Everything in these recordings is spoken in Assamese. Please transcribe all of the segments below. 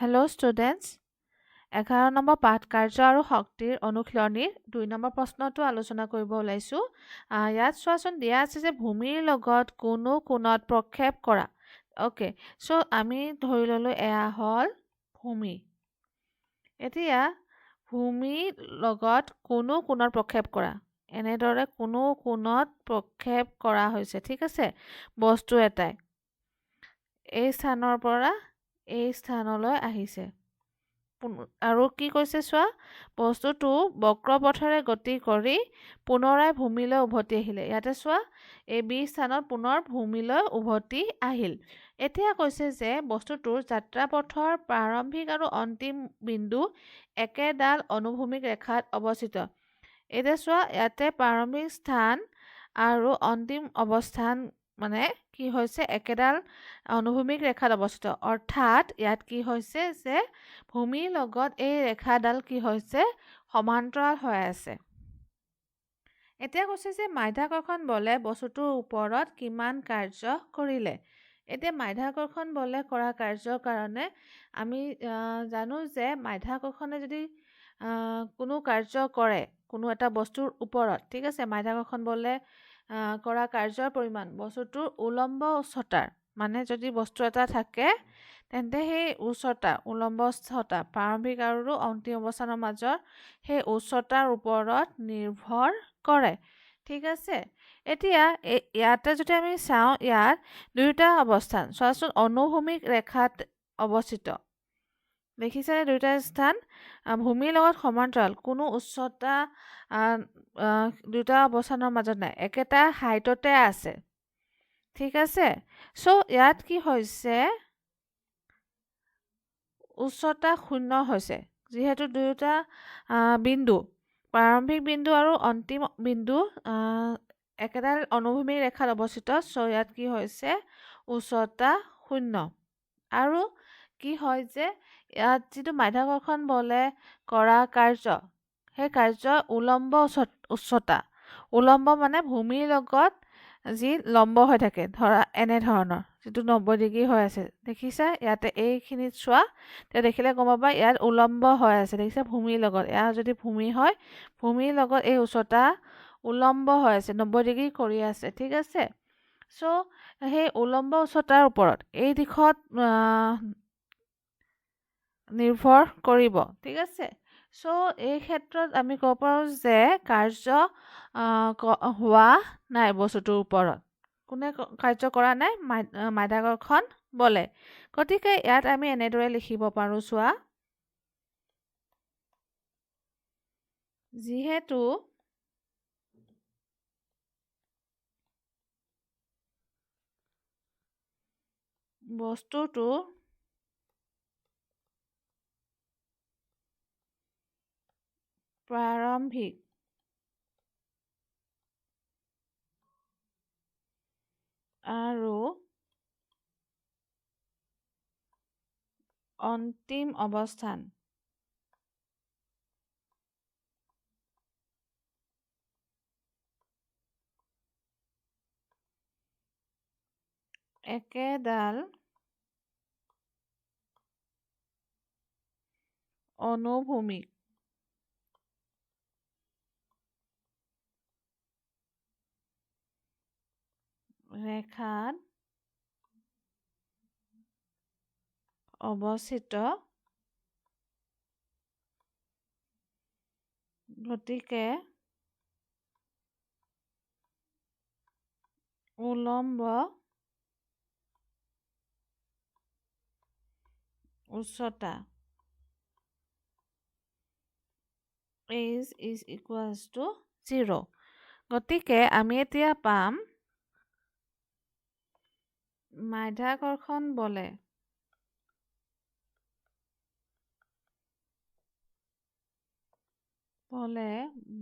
Hello students, 11 নম্বৰ পাঠ কাৰ্য আৰু শক্তিৰ অনুশীলনীৰ 2 নম্বৰ প্ৰশ্নটো আলোচনা কৰিব ওলাইছোঁ। ইয়াত চোৱাচোন দিয়া আছে যে ভূমিৰ লগত কোনো কোণত প্ৰক্ষেপ কৰা। অ'কে, চ' আমি ধৰি ল'লোঁ এয়া হ'ল ভূমি। এতিয়া ভূমিৰ লগত কোনো কোণত প্ৰক্ষেপ কৰা। এনেদৰে কোনো কোণত প্ৰক্ষেপ কৰা হৈছে, ঠিক আছে, বস্তু এটাই এই স্থানৰ পৰা এই স্থানলৈ আহিছে। আৰু কি কৈছে চোৱা, বস্তুটো বক্ৰপথেৰে গতি কৰি পুনৰাই ভূমিলৈ উভতি আহিলে। ইয়াতে চোৱা, এই বি স্থানত পুনৰ ভূমিলৈ উভতি আহিল। এতিয়া কৈছে যে বস্তুটোৰ যাত্ৰাপথৰ প্ৰাৰম্ভিক আৰু অন্তিম বিন্দু একেডাল অনুভূমিক ৰেখাত অৱস্থিত। এতিয়া চোৱা, ইয়াতে প্ৰাৰম্ভিক স্থান আৰু অন্তিম অৱস্থান মানে কি হৈছে, একেডাল অনুভূমিক ৰেখাত অৱস্থিত। অৰ্থাৎ ইয়াত কি হৈছে যে ভূমিৰ লগত এই ৰেখাডাল কি হৈছে, সমান্তৰাল হৈ আছে। এতিয়া কৈছে যে মাধ্যাকৰ্ষণ বলে বস্তুটোৰ ওপৰত কিমান কাৰ্য কৰিলে। এতিয়া মাধ্যাকৰ্ষণ বলে কৰা কাৰ্যৰ কাৰণে আমি জানো যে মাধ্যাকৰ্ষণে যদি কোনো কাৰ্য কৰে কোনো এটা বস্তুৰ ওপৰত, ঠিক আছে, মাধ্যাকৰ্ষণ বলে কৰা কাৰ্যৰ পৰিমাণ বস্তুটোৰ উলম্ব উচ্চতাৰ, মানে যদি বস্তু এটা থাকে তেন্তে সেই উচ্চতা, উলম্ব উচ্চতা প্ৰাৰম্ভিক আৰু অন্তিম অৱস্থানৰ মাজৰ সেই উচ্চতাৰ ওপৰত নিৰ্ভৰ কৰে, ঠিক আছে। এতিয়া ইয়াতে যদি আমি চাওঁ, ইয়াত দুয়োটা অৱস্থান চোৱাচোন অনুভূমিক ৰেখাত অৱস্থিত। দেখিছেনে দুয়োটা স্থান ভূমিৰ লগত সমান্তৰাল, কোনো উচ্চতা দুয়োটা অৱস্থানৰ মাজত নাই, একেটা হাইটতে আছে, ঠিক আছে। চ' ইয়াত কি হৈছে, উচ্চতা 0 হৈছে, যিহেতু দুয়োটা বিন্দু প্ৰাৰম্ভিক বিন্দু আৰু অন্তিম বিন্দু একেডাল অনুভূমিক ৰেখাত অৱস্থিত। চ' ইয়াত কি হৈছে, উচ্চতা 0। আৰু কি হয় যে ইয়াত যিটো মাধ্যাকৰ্ষণ বলে কৰা কাৰ্য, সেই কাৰ্য উলম্ব উচ্চতা, উলম্ব মানে ভূমিৰ লগত যি লম্ব হৈ থাকে, ধৰা এনেধৰণৰ যিটো 90 ডিগ্ৰী হৈ আছে, দেখিছা ইয়াতে এইখিনিত চোৱা, তেতিয়া দেখিলে গম পাবা ইয়াত উলম্ব হৈ আছে, দেখিছা ভূমিৰ লগত। ইয়াৰ যদি ভূমি হয়, ভূমিৰ লগত এই উচ্চতা উলম্ব হৈ আছে, 90 ডিগ্ৰী কৰি আছে, ঠিক আছে। চ' সেই উলম্ব উচ্চতাৰ ওপৰত এই দিশত নিৰ্ভৰ কৰিব, ঠিক আছে। চ' এই ক্ষেত্ৰত আমি ক'ব পাৰোঁ যে কাৰ্য হোৱা নাই বস্তুটোৰ ওপৰত, কোনে কাৰ্য কৰা নাই, মাধ্যাকৰ্ষণ বলে। গতিকে ইয়াত আমি এনেদৰে লিখিব পাৰোঁ, চোৱা, যিহেতু বস্তুটো প্ৰাৰম্ভিক আৰু অন্তিম অৱস্থান একেডাল অনুভূমিক ৰেখাত অৱস্থিত, গতিকে উলম্ব উচ্চতা is equals to 0. গতিকে আমি এতিয়া পাম মাধ্যাকৰ্ষণ বলে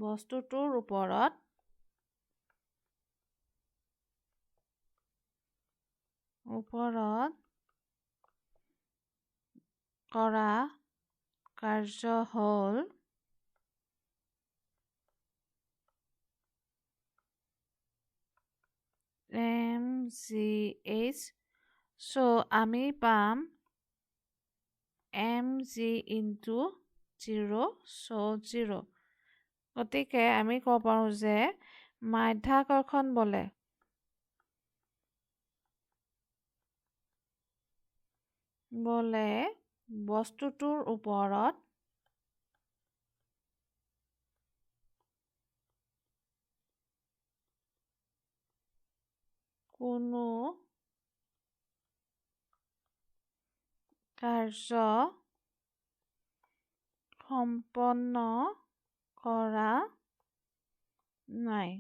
বস্তুটোৰ ওপৰত কৰা কাৰ্য হ'ল mgh. চ' আমি পাম mg ইনটু 0 so 0 গতিকে আমি ক'ব পাৰোঁ যে মাধ্যাকৰ্ষণ বলে বস্তুটোৰ ওপৰত কোনো কাৰ্য সম্পন্ন কৰা নাই